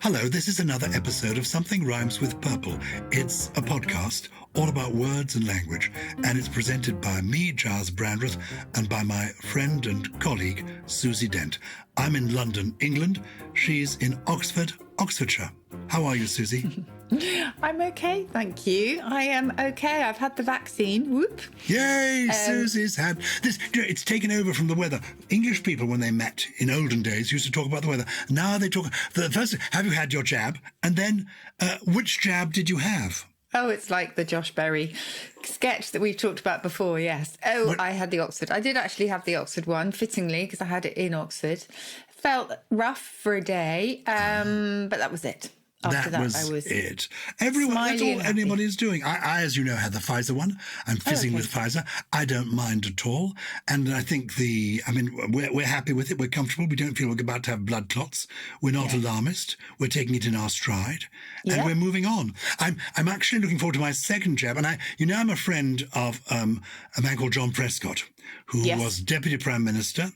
Hello, this is another episode of Something Rhymes with Purple. It's a podcast all about words and language, and it's presented by me, Gyles Brandreth, and by my friend and colleague, Susie Dent. I'm in London, England. She's in Oxford, Oxfordshire. How are you, Susie? I'm okay, thank you. I am okay. I've had the vaccine. Whoop. Yay, Susie's had this. It's taken over from the weather. English people, when they met in olden days, used to talk about the weather. Now they talk. First, have you had your jab? And then, which jab did you have? Oh, it's like the Josh Berry sketch that we've talked about before, yes. I had the Oxford. I did actually have the Oxford one, fittingly, because I had it in Oxford. Felt rough for a day, but that was it. After that was it. Everyone, that's all anybody's doing. I, as you know, had the Pfizer one. I'm fizzing with Pfizer. I don't mind at all. And I think we're happy with it. We're comfortable. We don't feel we're about to have blood clots. We're not alarmist. We're taking it in our stride. And we're moving on. I'm actually looking forward to my second jab. And I'm a friend of a man called John Prescott, who was Deputy Prime Minister.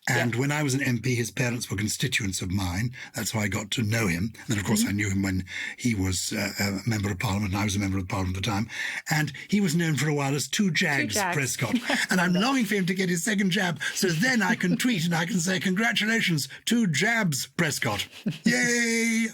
And when I was an MP, his parents were constituents of mine. That's how I got to know him. And then, of course, I knew him when he was a Member of Parliament, and I was a Member of Parliament at the time. And he was known for a while as Two Jags Prescott. And I'm longing for him to get his second jab, so then I can tweet and I can say, congratulations, 2 jabs, Prescott. Yay!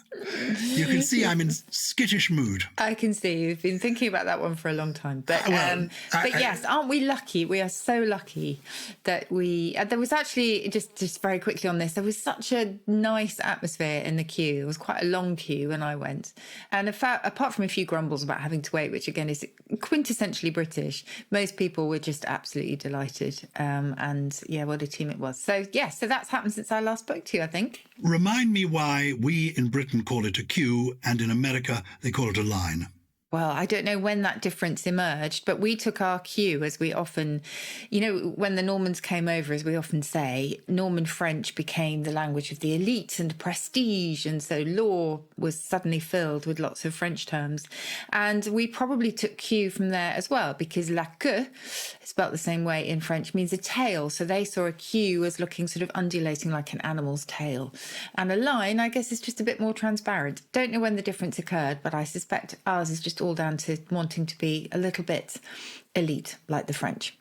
You can see I'm in skittish mood. I can see. You've been thinking about that one for a long time. But yes, aren't we lucky? We are so lucky that there was actually, just very quickly on this, there was such a nice atmosphere in the queue. It was quite a long queue when I went. And apart from a few grumbles about having to wait, which again is quintessentially British, most people were just absolutely delighted. And what a team it was. So that's happened since I last spoke to you, I think. Remind me why we in Britain call it a queue and in America they call it a line. Well, I don't know when that difference emerged, but we took our cue, as we often, when the Normans came over, as we often say, Norman French became the language of the elite and prestige. And so law was suddenly filled with lots of French terms. And we probably took cue from there as well, because la queue, spelt the same way in French, means a tail. So they saw a queue as looking sort of undulating like an animal's tail. And a line, I guess, is just a bit more transparent. Don't know when the difference occurred, but I suspect ours is just all down to wanting to be a little bit elite, like the French.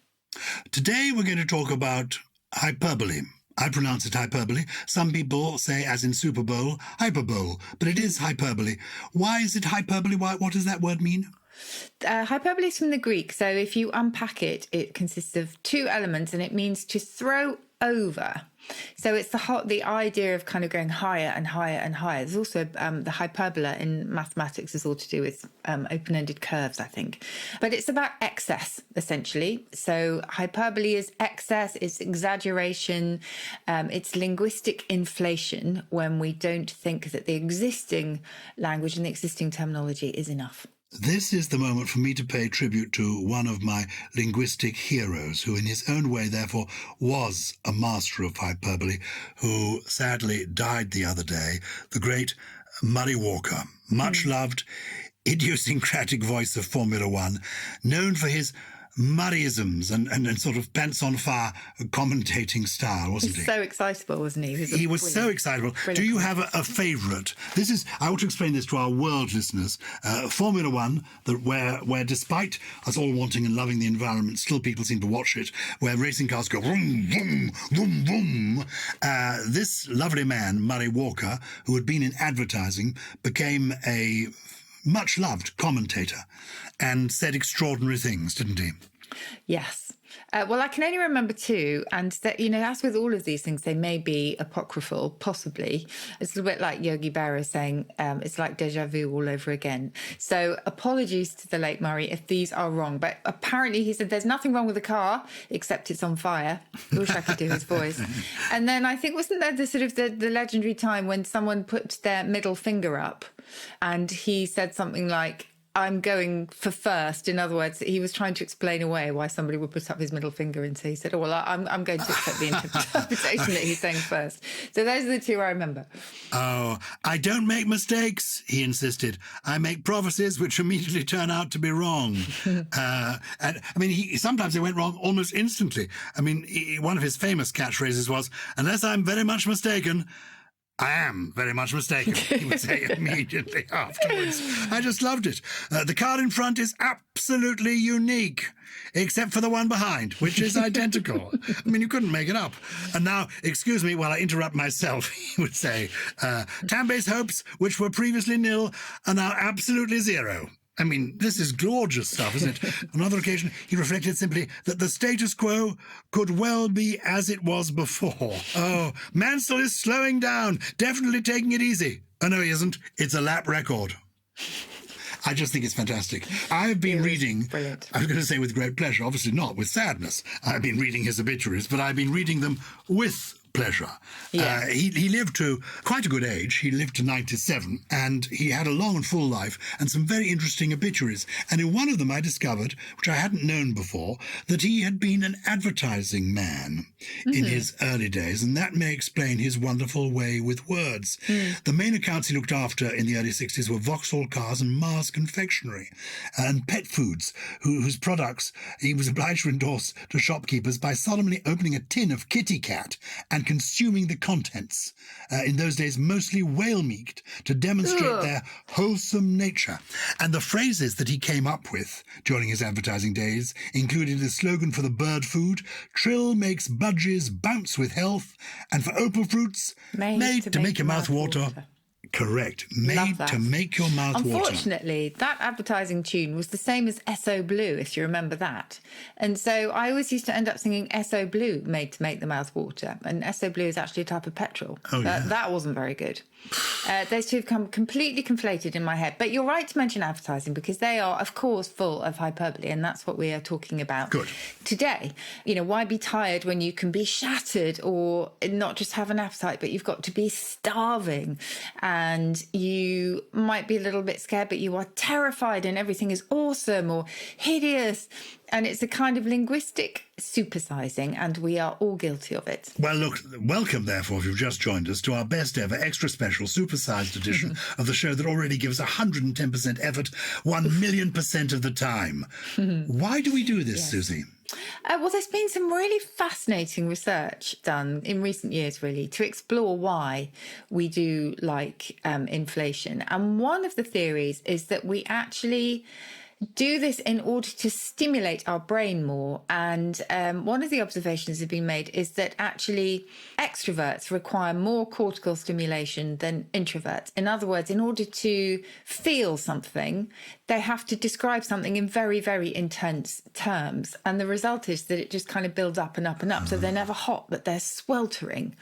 Today we're going to talk about hyperbole. I pronounce it hyperbole. Some people say, as in Super Bowl, hyperbole, but it is hyperbole. Why is it hyperbole? What does that word mean? Hyperbole is from the Greek. So if you unpack it, it consists of 2 elements, and it means to throw over. So it's the idea of kind of going higher and higher and higher. There's also the hyperbola in mathematics is all to do with open-ended curves, I think. But it's about excess, essentially. So hyperbole is excess, it's exaggeration, it's linguistic inflation when we don't think that the existing language and the existing terminology is enough. This is the moment for me to pay tribute to one of my linguistic heroes, who in his own way, therefore, was a master of hyperbole, who sadly died the other day, the great Murray Walker, much loved, idiosyncratic voice of Formula One, known for his Murrayisms and sort of pants on fire commentating style, wasn't he? He's so excitable, wasn't he? He was so excitable. Do you have a favourite? I want to explain this to our world listeners. Formula One, where despite us all wanting and loving the environment, still people seem to watch it, where racing cars go vroom, vroom, vroom, vroom. This lovely man, Murray Walker, who had been in advertising, became a much-loved commentator and said extraordinary things, didn't he? Yes. Well, I can only remember 2, and that, as with all of these things, they may be apocryphal, possibly. It's a little bit like Yogi Berra saying it's like déjà vu all over again. So apologies to the late Murray if these are wrong, but apparently he said there's nothing wrong with the car except it's on fire. I wish I could do his voice. And then I think, wasn't there the legendary time when someone put their middle finger up and he said something like, I'm going for first. In other words, he was trying to explain away why somebody would put up his middle finger, and so he said, I'm going to accept the interpretation that he's saying first. So those are the 2 I remember. Oh, I don't make mistakes, he insisted. I make prophecies which immediately turn out to be wrong. Sometimes they went wrong almost instantly. One of his famous catchphrases was, unless I'm very much mistaken, I am very much mistaken, he would say immediately afterwards. I just loved it. The car in front is absolutely unique, except for the one behind, which is identical. I mean, you couldn't make it up. And now, excuse me while I interrupt myself, he would say, Tambe's hopes, which were previously nil, are now absolutely zero. I mean, this is gorgeous stuff, isn't it? On another occasion, he reflected simply that the status quo could well be as it was before. Oh, Mansell is slowing down, definitely taking it easy. Oh, no, he isn't. It's a lap record. I just think it's fantastic. I've been reading, brilliant. I was going to say with great pleasure, obviously not with sadness. I've been reading his obituaries, but I've been reading them with pleasure. Yeah. He lived to quite a good age. He lived to 97, and he had a long and full life and some very interesting obituaries. And in one of them I discovered, which I hadn't known before, that he had been an advertising man in his early days, and that may explain his wonderful way with words. The main accounts he looked after in the early 60s were Vauxhall Cars and Mars Confectionery and Pet Foods, whose products he was obliged to endorse to shopkeepers by solemnly opening a tin of Kitty Cat and consuming the contents, in those days mostly whale meat, to demonstrate their wholesome nature. And the phrases that he came up with during his advertising days included the slogan for the bird food, Trill makes budgies bounce with health, and for opal fruits, made to make your mouth water. Correct. Made to make your mouth water. Unfortunately, that advertising tune was the same as SO Blue, if you remember that. And so I always used to end up singing SO Blue, made to make the mouth water. And SO Blue is actually a type of petrol. Oh, yeah. That wasn't very good. Those two have come completely conflated in my head. But you're right to mention advertising, because they are, of course, full of hyperbole. And that's what we are talking about today. You know, why be tired when you can be shattered, or not just have an appetite, but you've got to be starving. And you might be a little bit scared, but you are terrified and everything is awesome or hideous. And it's a kind of linguistic supersizing, and we are all guilty of it. Well, look, welcome, therefore, if you've just joined us, to our best ever extra special supersized edition of the show that already gives 110% effort 1,000,000% of the time. Why do we do this, Susie? Well, there's been some really fascinating research done in recent years, really, to explore why we do like inflation. And one of the theories is that we actually do this in order to stimulate our brain more. And one of the observations that have been made is that actually extroverts require more cortical stimulation than introverts. In other words, in order to feel something, they have to describe something in very, very intense terms. And the result is that it just kind of builds up and up and up. So they're never hot, but they're sweltering.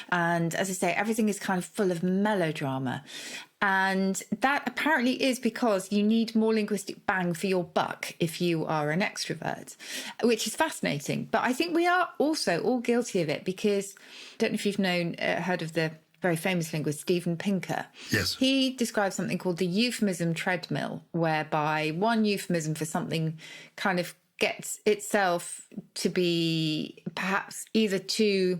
And as I say, everything is kind of full of melodrama. And that apparently is because you need more linguistic bang for your buck if you are an extrovert, which is fascinating. But I think we are also all guilty of it, because I don't know if you've heard of the very famous linguist Steven Pinker. Yes. He describes something called the euphemism treadmill, whereby one euphemism for something kind of gets itself to be perhaps either too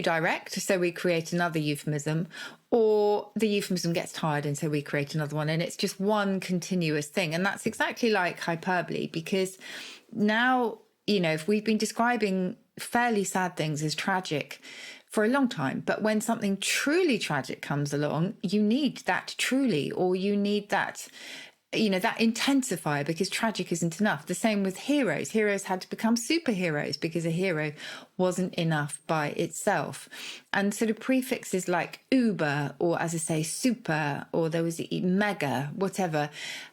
direct, so we create another euphemism, or the euphemism gets tired and so we create another one, and it's just one continuous thing. And that's exactly like hyperbole, because now, you know, if we've been describing fairly sad things as tragic for a long time, but when something truly tragic comes along, you need that truly, or you need that, you know, that intensifier, because tragic isn't enough. The same with heroes. Heroes had to become superheroes because a hero wasn't enough by itself. And sort of prefixes like uber, or as I say, super, or there was mega, whatever,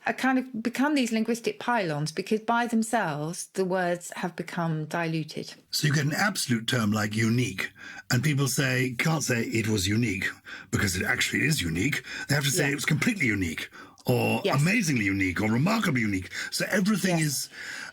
are kind of become these linguistic pylons, because by themselves, the words have become diluted. So you get an absolute term like unique, and people can't say it was unique because it actually is unique. They have to say it was completely unique, or amazingly unique, or remarkably unique. So everything is,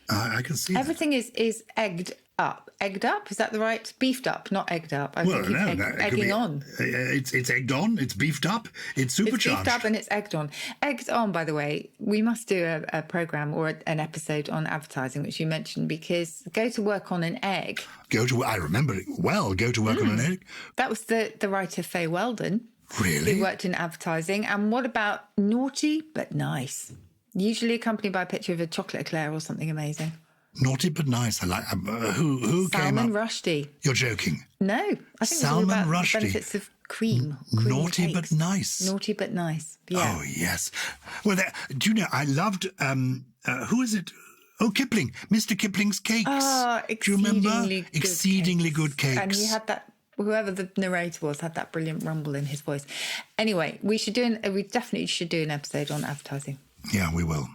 I can see everything is egged up. Egged up? Is that the right? Beefed up, not egged up. Egging on. It's egged on, it's beefed up, it's supercharged. It's beefed up and it's egged on. Egged on, by the way, we must do a programme or an episode on advertising, which you mentioned, because go to work on an egg. I remember it well, go to work on an egg. That was the writer Faye Weldon. Really? Who worked in advertising. And what about naughty but nice? Usually accompanied by a picture of a chocolate eclair or something amazing. Naughty but nice. I like. Who came up? Salman Rushdie. You're joking. No, I think Salman it's all about Rushdie. the benefits of cream Naughty cakes. but nice. Naughty but nice. Yeah. Oh, yes. Well, do you know, I loved, who is it? Oh, Kipling. Mr. Kipling's cakes. Oh, do you remember? Exceedingly Exceedingly good cakes. And he had that, whoever the narrator was, had that brilliant rumble in his voice. Anyway, we definitely should do an episode on advertising. Yeah, we will.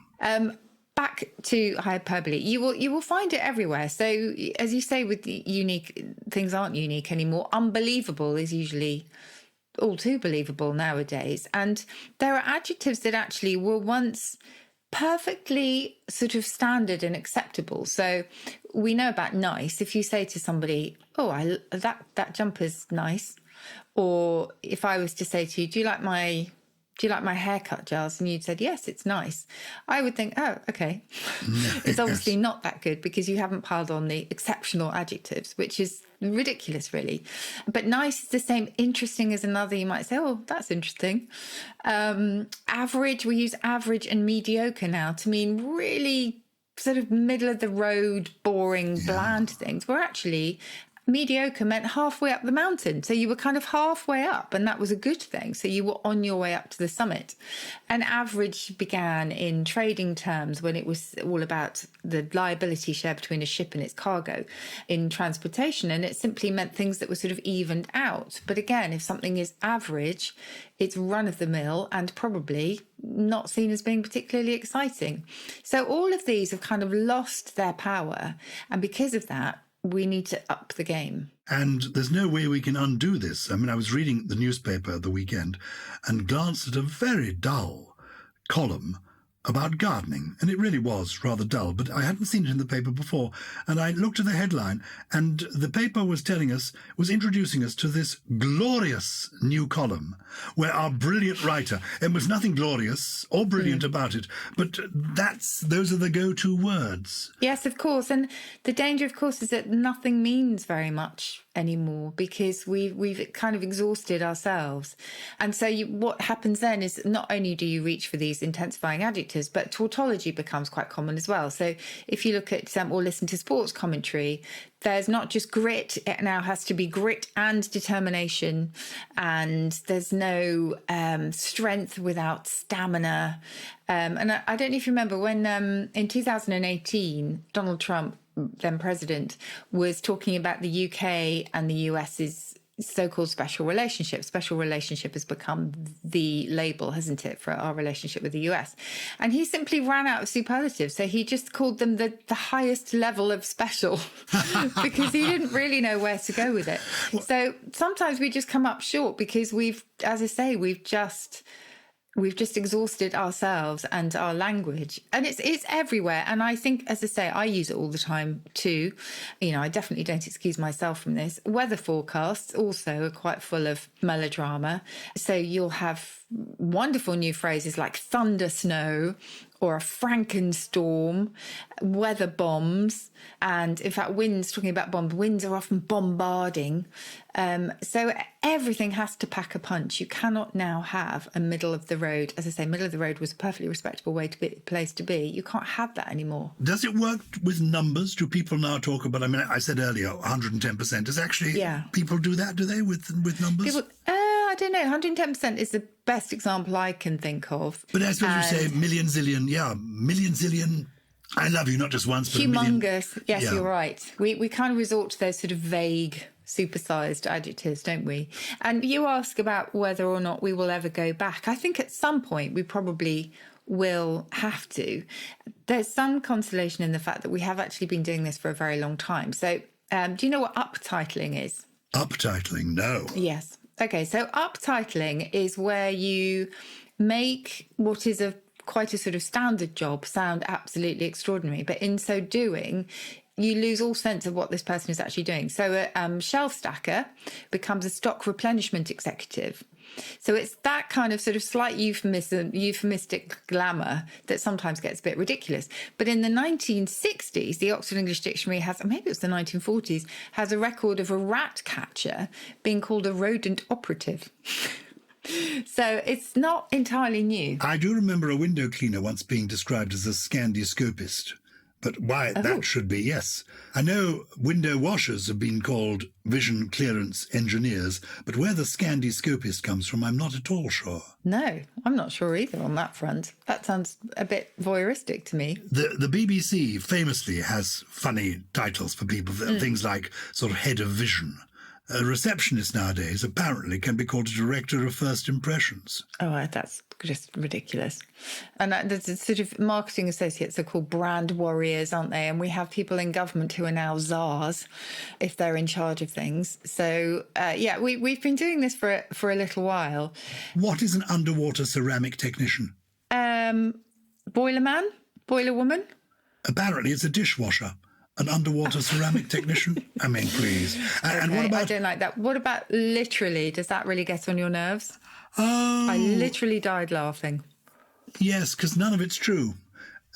Back to hyperbole. You will find it everywhere. So, as you say, with the unique, things aren't unique anymore. Unbelievable is usually all too believable nowadays. And there are adjectives that actually were once perfectly sort of standard and acceptable. So we know about nice. If you say to somebody, "Oh, that jumper's nice," or if I was to say to you, "Do you like my haircut, Gyles?" and you'd said, "Yes, it's nice," I would think, "Oh, okay." It's obviously not that good because you haven't piled on the exceptional adjectives, which is ridiculous, really. But nice is the same. Interesting as another. You might say, "Oh, that's interesting." Average, we use average and mediocre now to mean really sort of middle of the road, boring, bland things. Where actually mediocre meant halfway up the mountain. So you were kind of halfway up, and that was a good thing. So you were on your way up to the summit. And average began in trading terms when it was all about the liability share between a ship and its cargo in transportation. And it simply meant things that were sort of evened out. But again, if something is average, it's run of the mill and probably not seen as being particularly exciting. So all of these have kind of lost their power. And because of that, we need to up the game. And there's no way we can undo this. I mean, I was reading the newspaper the weekend and glanced at a very dull column about gardening, and it really was rather dull, but I hadn't seen it in the paper before, and I looked at the headline, and the paper was introducing us to this glorious new column where our brilliant writer, and was nothing glorious or brilliant about it, but those are the go-to words. Yes, of course, and the danger, of course, is that nothing means very much anymore because we've kind of exhausted ourselves. And so what happens then is not only do you reach for these intensifying adjectives, but tautology becomes quite common as well. So if you look at or listen to sports commentary, there's not just grit, it now has to be grit and determination, and there's no strength without stamina. And I don't know if you remember when in 2018, Donald Trump, then president, was talking about the UK and the US's so-called special relationship. Special relationship has become the label, hasn't it, for our relationship with the US? And he simply ran out of superlatives. So he just called them the highest level of special because he didn't really know where to go with it. So sometimes we just come up short because we've just exhausted ourselves and our language, and it's everywhere. And I think, as I say, I use it all the time too. You know, I definitely don't excuse myself from this. Weather forecasts also are quite full of melodrama. So you'll have wonderful new phrases like thunder snow or a Frankenstorm, weather bombs, and in fact, winds, talking about bombs, winds are often bombarding. So everything has to pack a punch. You cannot now have a middle of the road. As I say, middle of the road was a perfectly respectable place to be. You can't have that anymore. Does it work with numbers? Do people now talk about, I mean, I said earlier, 110%. Does actually people do that, do they, with numbers? I don't know. 110% is the best example I can think of. But I suppose you say million zillion, I love you, not just once, but humongous. Yes, yeah. You're right. We kind of resort to those sort of vague, supersized adjectives, don't we? And you ask about whether or not we will ever go back. I think at some point we probably will have to. There's some consolation in the fact that we have actually been doing this for a very long time. So do you know what uptitling is? Uptitling? No. Yes. Okay, so uptitling is where you make what is quite a sort of standard job sound absolutely extraordinary, but in so doing, you lose all sense of what this person is actually doing. So a shelf stacker becomes a stock replenishment executive. So it's that kind of sort of slight euphemistic glamour that sometimes gets a bit ridiculous. But in the 1960s, the Oxford English Dictionary maybe it was the 1940s, has a record of a rat catcher being called a rodent operative. So it's not entirely new. I do remember a window cleaner once being described as a scandiscopist. But why that should be, yes. I know window washers have been called vision clearance engineers, but where the scandiscopist comes from, I'm not at all sure. No, I'm not sure either on that front. That sounds a bit voyeuristic to me. The BBC famously has funny titles for people, things like sort of head of vision. A receptionist nowadays apparently can be called a director of first impressions. Oh, that's just ridiculous. And there's sort of marketing associates are called brand warriors, aren't they? And we have people in government who are now czars if they're in charge of things. So, we've been doing this for a little while. What is an underwater ceramic technician? Boiler man? Boiler woman? Apparently it's a dishwasher. An underwater ceramic technician? I mean, please. Okay, and what about... I don't like that. What about literally? Does that really get on your nerves? Oh. I literally died laughing. Yes, because none of it's true.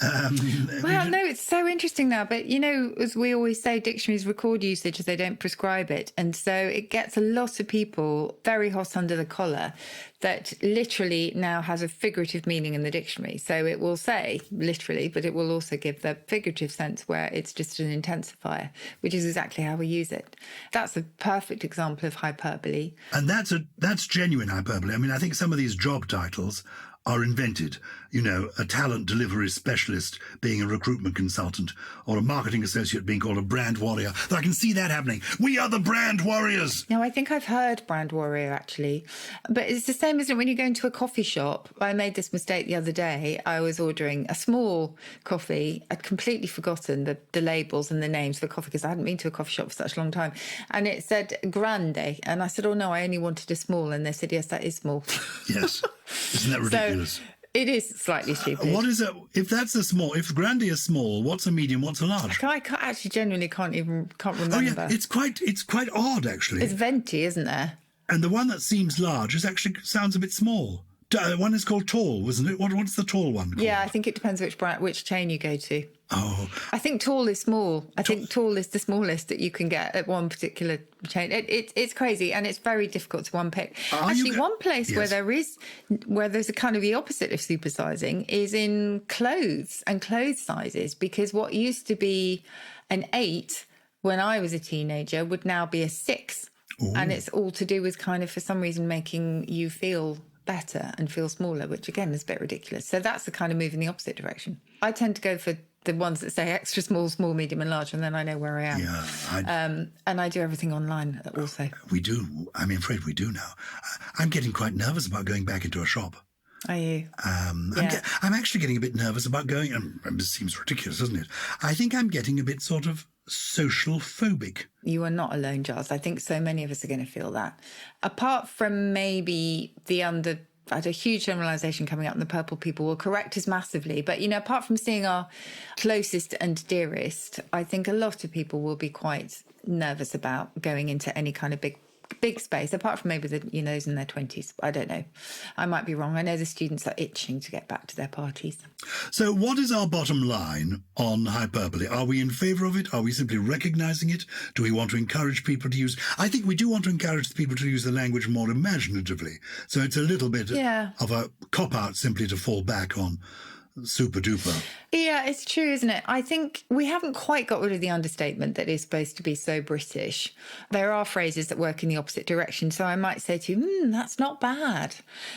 Well, no, it's so interesting now. But, as we always say, dictionaries record usage as they don't prescribe it. And so it gets a lot of people very hot under the collar that literally now has a figurative meaning in the dictionary. So it will say literally, but it will also give the figurative sense where it's just an intensifier, which is exactly how we use it. That's a perfect example of hyperbole. And that's genuine hyperbole. I mean, I think some of these job titles are invented. A talent delivery specialist being a recruitment consultant, or a marketing associate being called a brand warrior. I can see that happening. We are the brand warriors. No, I think I've heard brand warrior, actually. But it's the same, isn't it, when you go into a coffee shop? I made this mistake the other day. I was ordering a small coffee. I'd completely forgotten the labels and the names for coffee because I hadn't been to a coffee shop for such a long time. And it said grande. And I said, oh, no, I only wanted a small. And they said, yes, that is small. Yes. Isn't that ridiculous? So, it is slightly stupid. What is it? If that's a small, if grande is small, what's a medium? What's a large? I actually genuinely can't remember. Oh yeah, it's quite odd actually. It's venti, isn't there? And the one that seems large sounds a bit small. One is called tall, wasn't it? What's the tall one called? Yeah, I think it depends which chain you go to. Oh. I think tall is small. I think tall is the smallest that you can get at one particular chain. It's crazy and it's very difficult to unpick. Actually, one place yes. where there's a kind of the opposite of supersizing is in clothes and clothes sizes, because what used to be an 8 when I was a teenager would now be a 6. Ooh. And it's all to do with kind of, for some reason, making you feel better and feel smaller, which again is a bit ridiculous. So that's the kind of move in the opposite direction. I tend to go for the ones that say extra small, small, medium and large, and then I know where I am. Yeah, and I do everything online also. We do. I'm afraid we do now. I'm getting quite nervous about going back into a shop. Are you? Yeah. I'm actually getting a bit nervous about going, and it seems ridiculous, doesn't it? I think I'm getting a bit sort of social phobic. You are not alone, Gyles. I think so many of us are going to feel that. Apart from maybe I had a huge generalisation coming up, and the purple people will correct us massively. But, apart from seeing our closest and dearest, I think a lot of people will be quite nervous about going into any kind of big space, apart from maybe those in their 20s. I don't know. I might be wrong. I know the students are itching to get back to their parties. So what is our bottom line on hyperbole? Are we in favour of it? Are we simply recognising it? Do we want to encourage people to use... I think we do want to encourage people to use the language more imaginatively. So it's a little bit of a cop-out simply to fall back on super duper. Yeah, it's true, isn't it? I think we haven't quite got rid of the understatement that is supposed to be so British. There are phrases that work in the opposite direction. So I might say to you, that's not bad.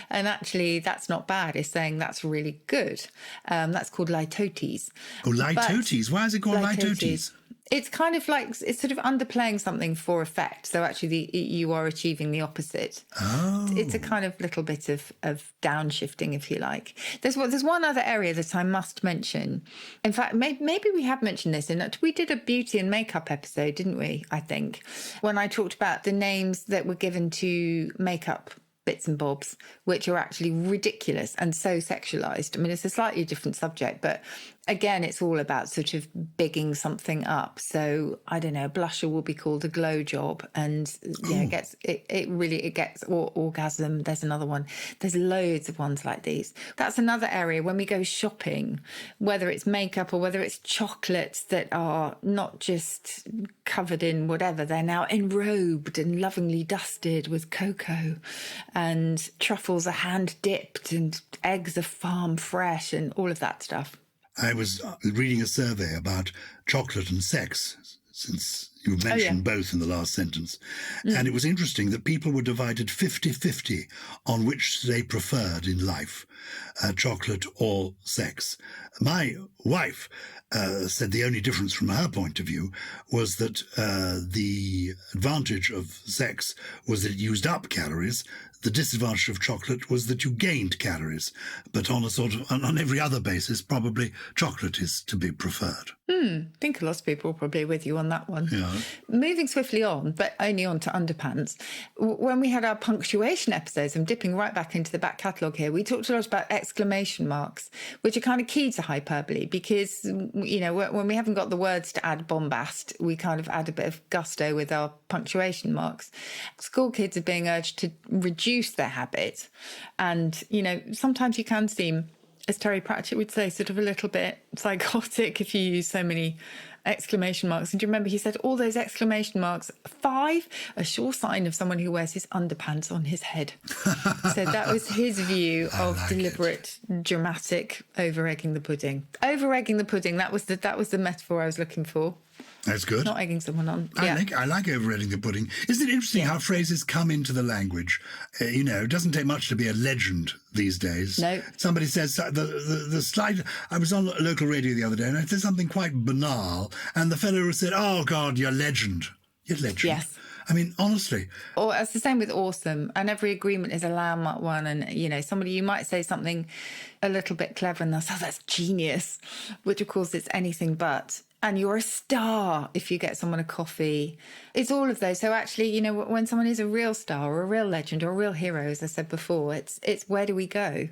And actually, that's not bad is saying that's really good. That's called litotes. Oh, litotes. Why is it called litotes? It's kind of like, it's sort of underplaying something for effect. So actually you are achieving the opposite. Oh. It's a kind of little bit of downshifting, if you like. There's one other area that I must mention. In fact, maybe we have mentioned this. We did a beauty and makeup episode, didn't we, I think, when I talked about the names that were given to makeup bits and bobs, which are actually ridiculous and so sexualized. I mean, it's a slightly different subject, but again, it's all about sort of bigging something up. So I don't know, a blusher will be called a glow job, and it gets orgasm. There's another one. There's loads of ones like these. That's another area when we go shopping, whether it's makeup or whether it's chocolates that are not just covered in whatever, they're now enrobed and lovingly dusted with cocoa, and truffles are hand dipped and eggs are farm fresh and all of that stuff. I was reading a survey about chocolate and sex, since you mentioned both in the last sentence. And it was interesting that people were divided 50-50 on which they preferred in life, chocolate or sex. My wife said the only difference from her point of view was that the advantage of sex was that it used up calories. The disadvantage of chocolate was that you gained calories. But on a sort of, on every other basis, probably chocolate is to be preferred. I think a lot of people are probably with you on that one. Yeah. Moving swiftly on, but only on to underpants. When we had our punctuation episodes, I'm dipping right back into the back catalogue here, we talked a lot about exclamation marks, which are kind of key to hyperbole because, you know, when we haven't got the words to add bombast, we kind of add a bit of gusto with our punctuation marks. School kids are being urged to reduce their habit. And, you know, sometimes you can seem, as Terry Pratchett would say, sort of a little bit psychotic if you use so many exclamation marks. And do you remember he said all those exclamation marks, 5, a sure sign of someone who wears his underpants on his head. So that was his view of deliberate, dramatic over-egging the pudding. Over-egging the pudding, that was the metaphor I was looking for. That's good. Not egging someone on. I like over-egging the pudding. Isn't it interesting how phrases come into the language? You know, it doesn't take much to be a legend these days. No. Somebody says, the slide, I was on local radio the other day and I said something quite banal and the fellow said, oh God, you're legend. You're legend. Yes. I mean, honestly. Or it's the same with awesome. And every agreement is a landmark one. And, you know, somebody, you might say something a little bit clever and they'll say, oh, that's genius, which of course it's anything but. And you're a star if you get someone a coffee. It's all of those. So actually, you know, when someone is a real star or a real legend or a real hero, as I said before, it's where do we go?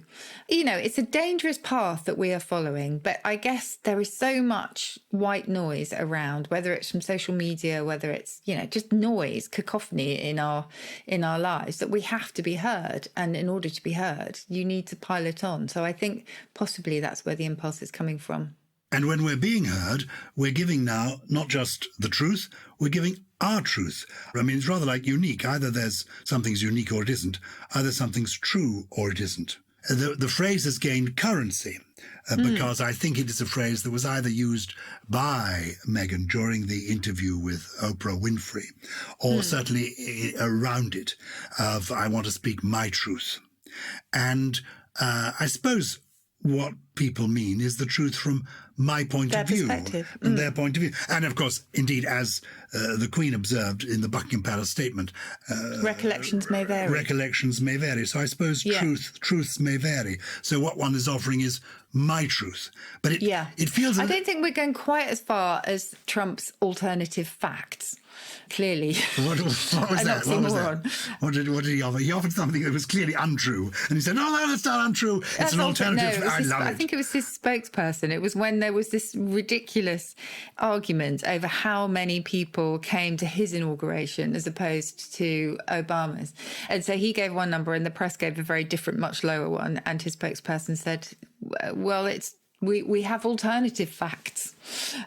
You know, it's a dangerous path that we are following. But I guess there is so much white noise around, whether it's from social media, whether it's, you know, just noise, cacophony in our lives, that we have to be heard. And in order to be heard, you need to pile it on. So I think possibly that's where the impulse is coming from. And when we're being heard, we're giving now not just the truth, we're giving our truth. I mean, it's rather like unique. Either there's something's unique or it isn't. Either something's true or it isn't. The phrase has gained currency because I think it is a phrase that was either used by Meghan during the interview with Oprah Winfrey or certainly around it of I want to speak my truth. And I suppose what people mean is the truth from my point of view, from their point of view. And of course, indeed, as the Queen observed in the Buckingham Palace statement, recollections may vary. Recollections may vary. So I suppose truths may vary. So what one is offering is my truth. But it feels... I don't think we're going quite as far as Trump's alternative facts. Clearly. What was that? What did he offer? He offered something that was clearly untrue. And he said, no, that's not untrue. It's an alternative. I think it was his spokesperson. It was when there was this ridiculous argument over how many people came to his inauguration as opposed to Obama's. And so he gave one number and the press gave a very different, much lower one. And his spokesperson said, well, we have alternative facts.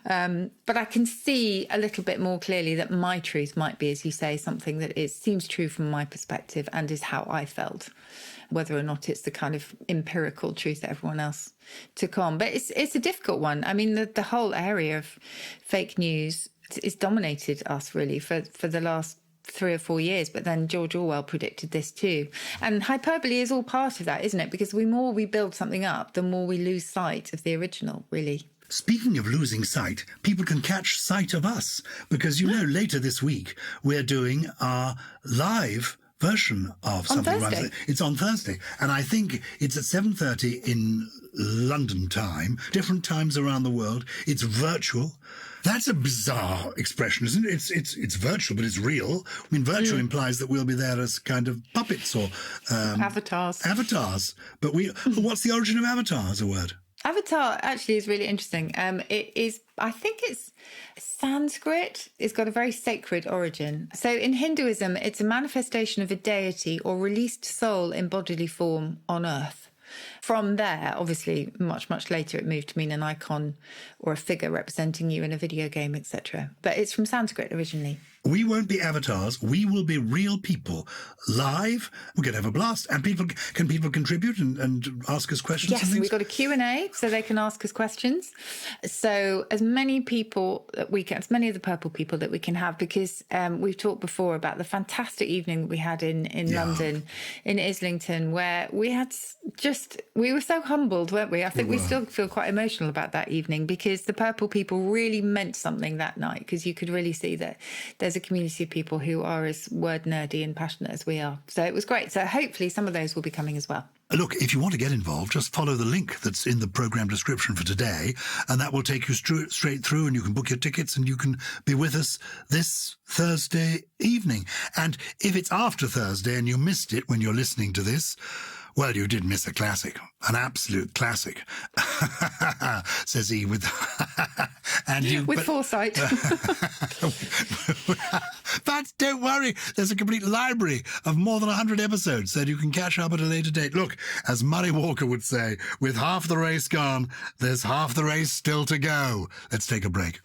But I can see a little bit more clearly that my truth might be, as you say, something that seems true from my perspective and is how I felt, whether or not it's the kind of empirical truth that everyone else took on. But it's a difficult one. I mean, the whole area of fake news has dominated us really for the last 3 or 4 years, but then George Orwell predicted this too. And hyperbole is all part of that, isn't it? Because the more we build something up, the more we lose sight of the original, really. Speaking of losing sight, people can catch sight of us because, you know, later this week, we're doing our live version of Something Else. It's on Thursday. And I think it's at 7:30 in London time, different times around the world. It's virtual. That's a bizarre expression, isn't it? It's virtual, but it's real. I mean, virtual implies that we'll be there as kind of puppets or... avatars. Avatars. But what's the origin of avatar as a word? Avatar actually is really interesting. It is, I think it's Sanskrit. It's got a very sacred origin. So in Hinduism, it's a manifestation of a deity or released soul in bodily form on earth. From there, obviously, much, much later, it moved to mean an icon or a figure representing you in a video game, etc. But it's from Sanskrit originally. We won't be avatars. We will be real people live. We're going to have a blast. And people contribute and ask us questions? Yes, and things? we've got a Q&A so they can ask us questions. So as many people that we can, as many of the purple people that we can have, because we've talked before about the fantastic evening that we had in London, in Islington, where we were so humbled, weren't we? I think we still feel quite emotional about that evening because the purple people really meant something that night, because you could really see that there's a community of people who are as word nerdy and passionate as we are. So it was great. So hopefully some of those will be coming as well. Look, if you want to get involved, just follow the link that's in the programme description for today, and that will take you straight through, and you can book your tickets and you can be with us this Thursday evening. And if it's after Thursday and you missed it when you're listening to this, well, you did miss a classic, an absolute classic, says he with foresight. But don't worry, there's a complete library of more than 100 episodes that you can catch up at a later date. Look, as Murray Walker would say, with half the race gone, there's half the race still to go. Let's take a break.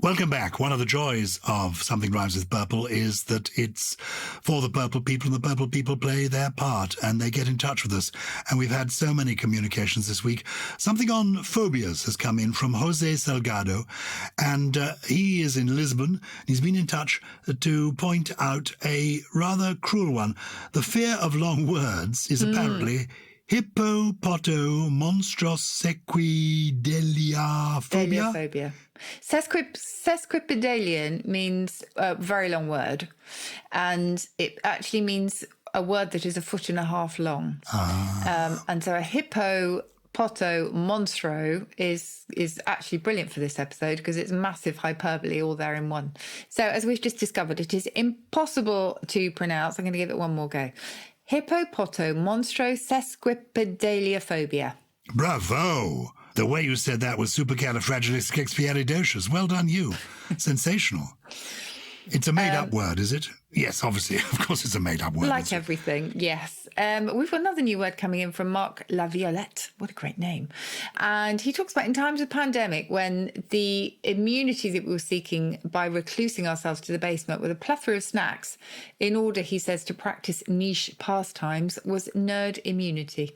Welcome back. One of the joys of Something Rhymes with Purple is that it's for the purple people, and the purple people play their part and they get in touch with us. And we've had so many communications this week. Something on phobias has come in from Jose Salgado, and he is in Lisbon. He's been in touch to point out a rather cruel one. The fear of long words is apparently hippopotomonstrossequidaliaphobia. Sesquipedalian means a very long word, and it actually means a word that is a foot and a half long. And so a hippopotomonstro is actually brilliant for this episode because it's massive hyperbole all there in one. So as we've just discovered, it is impossible to pronounce. I'm going to give it one more go. Hippopotomonstrosesquipedaliaphobia. Bravo! The way you said that was supercalifragilisticexpialidocious. Well done, you. Sensational. It's a made-up word, is it? Yes, obviously. Of course it's a made-up word. Like everything, yes. We've got another new word coming in from Marc Laviolette. What a great name. And he talks about in times of pandemic when the immunity that we were seeking by reclusing ourselves to the basement with a plethora of snacks in order, he says, to practice niche pastimes was nerd immunity.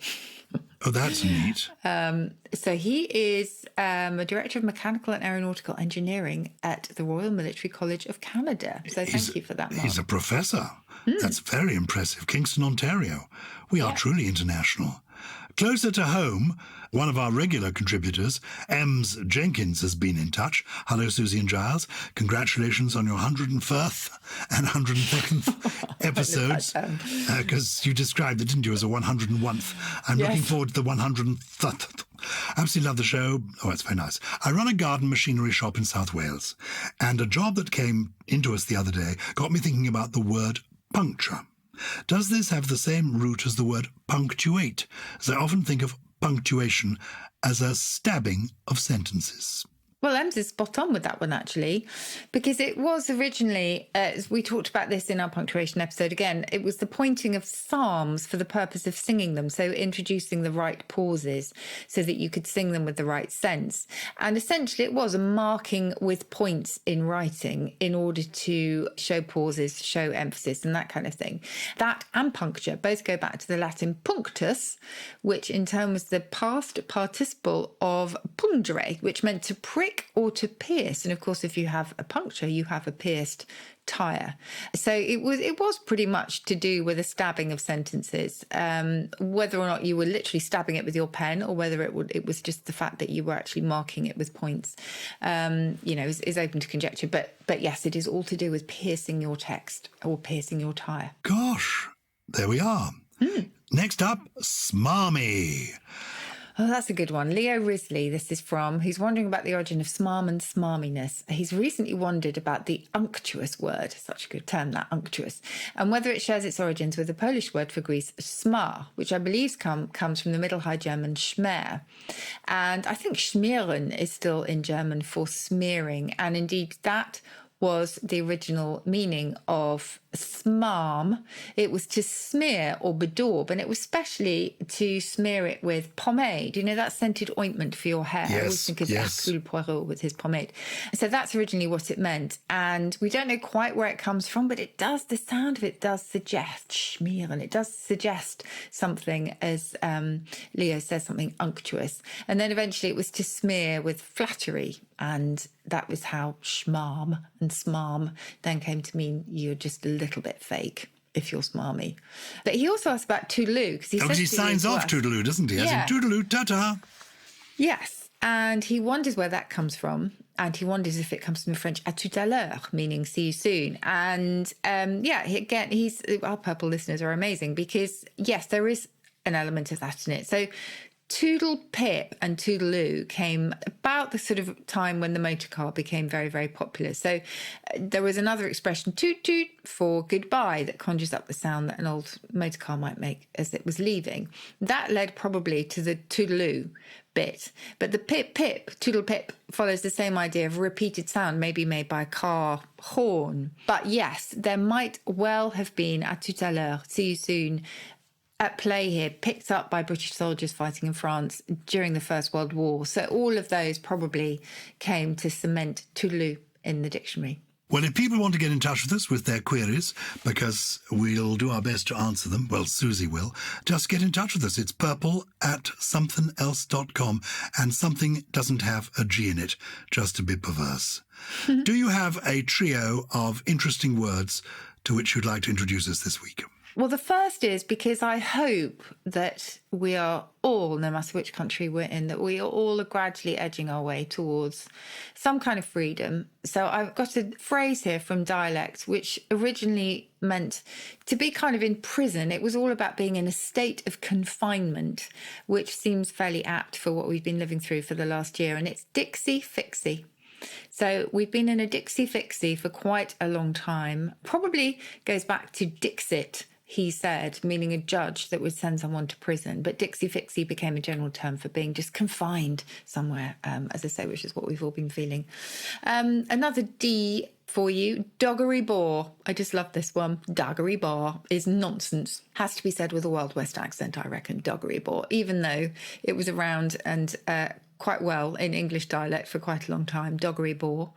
Oh, that's neat. So he is a director of mechanical and aeronautical engineering at the Royal Military College of Canada. So thank you for that, Mark. He's a professor. That's very impressive. Kingston, Ontario. We are truly international. Closer to home, one of our regular contributors, Ems Jenkins, has been in touch. Hello, Susie and Gyles. Congratulations on your 101st and 102nd episodes. Because you described it, didn't you, as a 101th. I'm looking forward to the 103rd. Absolutely love the show. Oh, it's very nice. I run a garden machinery shop in South Wales, and a job that came into us the other day got me thinking about the word puncture. Does this have the same root as the word punctuate? As I often think of punctuation as a stabbing of sentences. Well, Ems is spot on with that one, actually, because it was originally, as we talked about this in our punctuation episode again, it was the pointing of psalms for the purpose of singing them, so introducing the right pauses so that you could sing them with the right sense. And essentially it was a marking with points in writing in order to show pauses, show emphasis and that kind of thing. That and puncture both go back to the Latin punctus, which in turn was the past participle of pungere, which meant to prick or to pierce. And of course, if you have a puncture, you have a pierced tire. So it was pretty much to do with a stabbing of sentences, whether or not you were literally stabbing it with your pen or whether it was just the fact that you were actually marking it with points, is open to conjecture. But yes, it is all to do with piercing your text or piercing your tire. Gosh, there we are. Next up, smarmy. Oh, that's a good one. Leo Risley, this is from, who's wondering about the origin of smarm and smarminess. He's recently wondered about the unctuous word, such a good term, that unctuous, and whether it shares its origins with the Polish word for grease, smar, which I believe comes from the Middle High German schmer. And I think schmieren is still in German for smearing. And indeed, that was the original meaning of smarm. It was to smear or bedaub, and it was specially to smear it with pomade. You know, that scented ointment for your hair. I always think of Hercule Poirot with his pomade. So that's originally what it meant. And we don't know quite where it comes from, but it does, the sound of it does suggest schmier, and it does suggest something, as Leo says, something unctuous. And then eventually it was to smear with flattery, and that was how schmarm and smarm then came to mean you're just a little bit fake if you're smarmy. But he also asked about toodaloo, because he signs off toodaloo, doesn't he? Yeah. As in toodaloo, ta-ta. Yes, and he wonders where that comes from, and he wonders if it comes from the French à tout à l'heure, meaning see you soon. And our purple listeners are amazing, because yes, there is an element of that in it. So Toodle Pip and Toodaloo came about the sort of time when the motor car became very, very popular. So there was another expression, toot toot, for goodbye, that conjures up the sound that an old motor car might make as it was leaving. That led probably to the Toodaloo bit. But the pip pip, Toodle Pip, follows the same idea of repeated sound, maybe made by a car horn. But yes, there might well have been à tout à l'heure, see you soon, at play here, picked up by British soldiers fighting in France during the First World War. So all of those probably came to cement toodaloo in the dictionary. Well, if people want to get in touch with us with their queries, because we'll do our best to answer them, well, Susie will, just get in touch with us. It's purple@somethingelse.com, and something doesn't have a G in it, just a bit perverse. Do you have a trio of interesting words to which you'd like to introduce us this week? Well, the first is because I hope that we are all, no matter which country we're in, that we are all gradually edging our way towards some kind of freedom. So I've got a phrase here from dialect, which originally meant to be kind of in prison. It was all about being in a state of confinement, which seems fairly apt for what we've been living through for the last year. And it's Dixie Fixie. So we've been in a Dixie Fixie for quite a long time. Probably goes back to Dixit, he said, meaning a judge that would send someone to prison. But Dixie Fixie became a general term for being just confined somewhere, as I say, which is what we've all been feeling. Another D for you, doggery bore. I just love this one. Doggery bore is nonsense. Has to be said with a Wild West accent, I reckon, doggery bore, even though it was around and quite well in English dialect for quite a long time, doggery bore.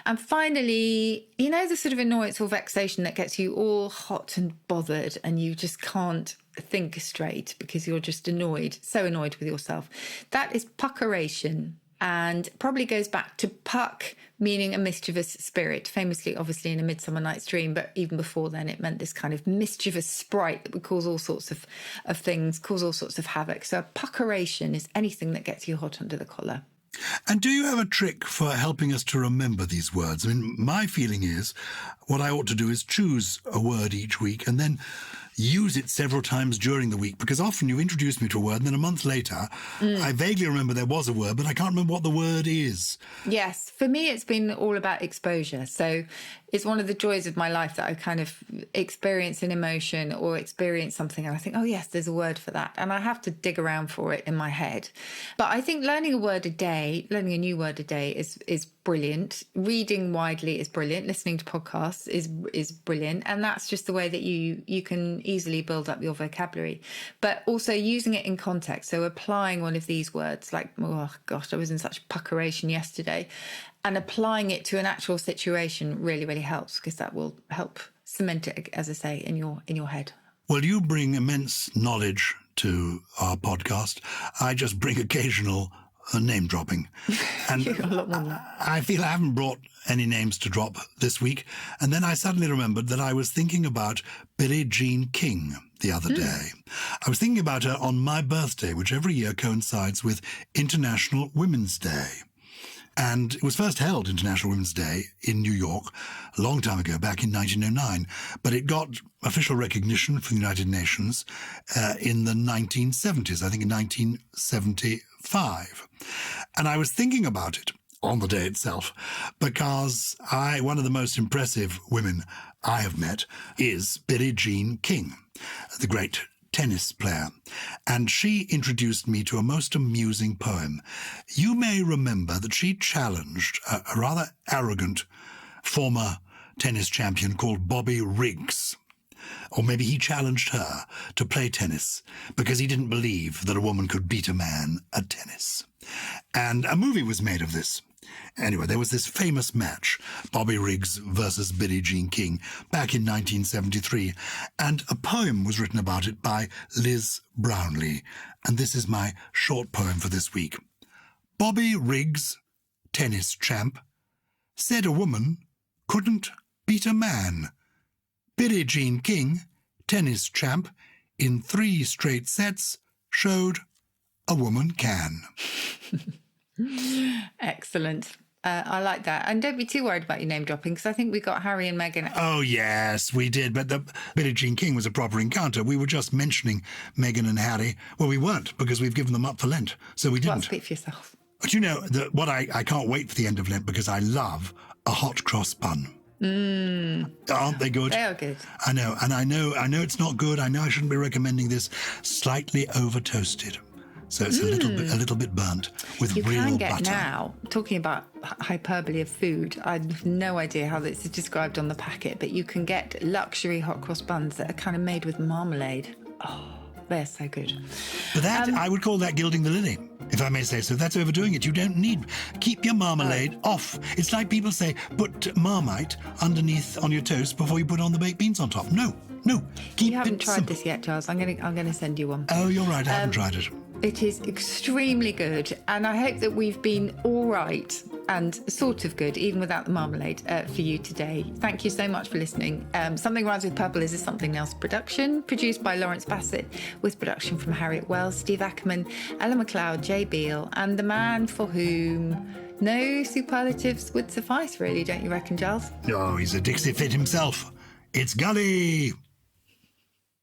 And finally, you know, the sort of annoyance or vexation that gets you all hot and bothered and you just can't think straight because you're just annoyed, so annoyed with yourself. That is puckeration, and probably goes back to puck, meaning a mischievous spirit, famously, obviously, in A Midsummer Night's Dream, but even before then it meant this kind of mischievous sprite that would cause all sorts of things, cause all sorts of havoc. So a puckeration is anything that gets you hot under the collar. And do you have a trick for helping us to remember these words? I mean, my feeling is what I ought to do is choose a word each week and then use it several times during the week, because often you introduce me to a word and then a month later I vaguely remember there was a word, but I can't remember what the word is. Yes, for me it's been all about exposure. So it's one of the joys of my life that I kind of experience an emotion or experience something and I think, oh yes, there's a word for that, and I have to dig around for it in my head. But I think learning a word a day, learning a new word a day is brilliant. Reading widely is brilliant. Listening to podcasts is brilliant, and that's just the way that you can easily build up your vocabulary. But also using it in context, so applying one of these words, like, oh gosh, I was in such puckeration yesterday, and applying it to an actual situation really, really helps, because that will help cement it, as I say, in your head. Well, you bring immense knowledge to our podcast. I just bring occasional name dropping. And I feel I haven't brought any names to drop this week. And then I suddenly remembered that I was thinking about Billie Jean King the other day. I was thinking about her on my birthday, which every year coincides with International Women's Day. And it was first held, International Women's Day, in New York a long time ago, back in 1909. But it got official recognition from the United Nations in the 1970s, I think in 1975. And I was thinking about it on the day itself because one of the most impressive women I have met is Billie Jean King, the great tennis player, and she introduced me to a most amusing poem. You may remember that she challenged a rather arrogant former tennis champion called Bobby Riggs. Or maybe he challenged her to play tennis because he didn't believe that a woman could beat a man at tennis. And a movie was made of this. Anyway, there was this famous match, Bobby Riggs versus Billie Jean King, back in 1973, and a poem was written about it by Liz Brownlee. And this is my short poem for this week. Bobby Riggs, tennis champ, said a woman couldn't beat a man. Billie Jean King, tennis champ, in 3 straight sets, showed a woman can. Excellent. I like that. And don't be too worried about your name dropping, because I think we got Harry and Meghan. Oh, yes, we did. But the Billie Jean King was a proper encounter. We were just mentioning Meghan and Harry. Well, we weren't, because we've given them up for Lent. So we didn't. Well, speak for yourself. But you know, what I can't wait for the end of Lent, because I love a hot cross bun. Aren't they good? They are good. I know. And I know it's not good. I know I shouldn't be recommending this. Slightly over toasted. So it's a little bit burnt with real butter. You can get now, talking about hyperbole of food, I have no idea how this is described on the packet, but you can get luxury hot cross buns that are kind of made with marmalade. Oh, they're so good. But that, I would call that gilding the lily, if I may say so. That's overdoing it. You don't need... Keep your marmalade off. It's like people say, put Marmite underneath on your toast before you put on the baked beans on top. No. Keep You haven't it tried simple. this yet, Gyles. I'm gonna send you one. Oh, you're right. I haven't tried it. It is extremely good, and I hope that we've been all right and sort of good, even without the marmalade, for you today. Thank you so much for listening. Something Rhymes with Purple is a Something Else production, produced by Lawrence Bassett, with production from Harriet Wells, Steve Ackerman, Ella McLeod, Jay Beale, and the man for whom no superlatives would suffice, really, don't you reckon, Gyles? Oh, he's a Dixie fit himself. It's Gully.